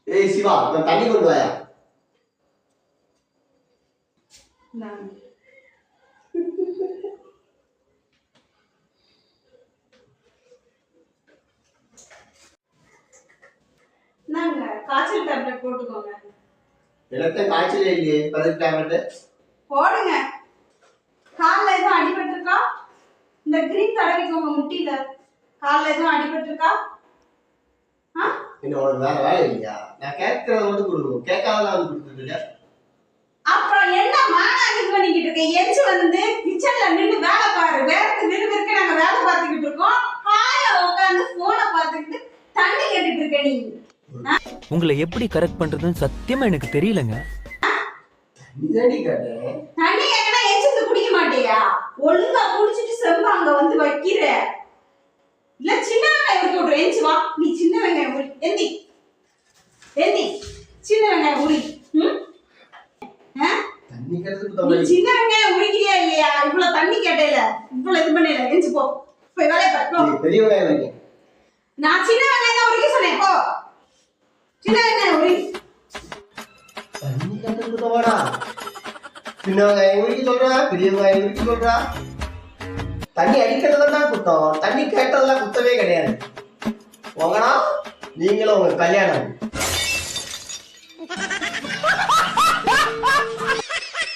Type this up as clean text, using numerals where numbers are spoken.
ஏய் சிவா, நான் தண்ணி கொண்டு வாயா. நாங்க காய்ச்சல் டேப்லெட் போட்டுக்கோங்க. எனக்கு காய்ச்சல் இல்லையே, பதில் டேப்லெட் போடுங்க. கால்ல எதுவும் அடிபட்டிருக்கா? இந்த கிரீன் தடவிக்கோங்க முட்டில. கால்ல எதுவும் அடிபட்டிருக்கா? என்ன உனக்கு வேற வேலை இல்லையா? நான் கேட்கறத மட்டும் கொடுக்கணும், கேட்காதெல்லாம் வந்து கொடுத்துருக்க. அப்புறம் என்ன மானாங்கிட்டு பண்ணிக்கிட்டு இருக்க? எஞ்சி வந்து கிச்சன்ல நின்று வேலை பாரு. வேறக்கு விறுவிறுக்கு நாங்க வேலை பார்த்துக்கிட்டு இருக்கோம். ஹாயா உட்காந்து போனை பார்த்துக்கிட்டு தண்ணி கேட்டுட்டு இருக்க நீ. உங்களை எப்படி கரெக்ட் பண்றதுன்னு சத்தியமா எனக்கு தெரியலங்க. தண்ணி கேட்ட தண்ணி கேட்டா எஞ்சி குடிக்க மாட்டியா? ஒழுங்கா குடிச்சிட்டு செம்பு அங்க வந்து வைக்கிற. இல்ல சின்ன வெங்காயம் உரிக்க விடுற. எஞ்சி வா. நீ சின்ன வெங்காயம் உரி. எந்தி எந்தி. சின்ன வெங்காயம் உரி. தண்ணி கேட்டதுக்கு நீ தமிழ் சின்ன வெங்காயம் உரிக்கிறியா இல்லையா? இவ்வளவு தண்ணி கேட்டேல, இவ்வளவு இது பண்ணல. எஞ்சி போ, போய் வேலையை பாரு. பெரிய வெங்காயம் வைங்க. நான் சின்ன வெங்காயம் தான் உரிக்க சொன்னேன். போ, சின்ன வெங்காயம் உரி. தண்ணி கேட்டதுக்கு தவாடா. சின்ன வெங்காயம் உரிக்க சொல்றா, பெரிய வெங்காயம் உரிக்க சொல்றா. தண்ணி அடிக்கிறதுதான் குத்தம், தண்ணி கேட்டதெல்லாம் குத்தவே கிடையாது. போங்கடா, நீங்களும் உங்க கல்யாணம்.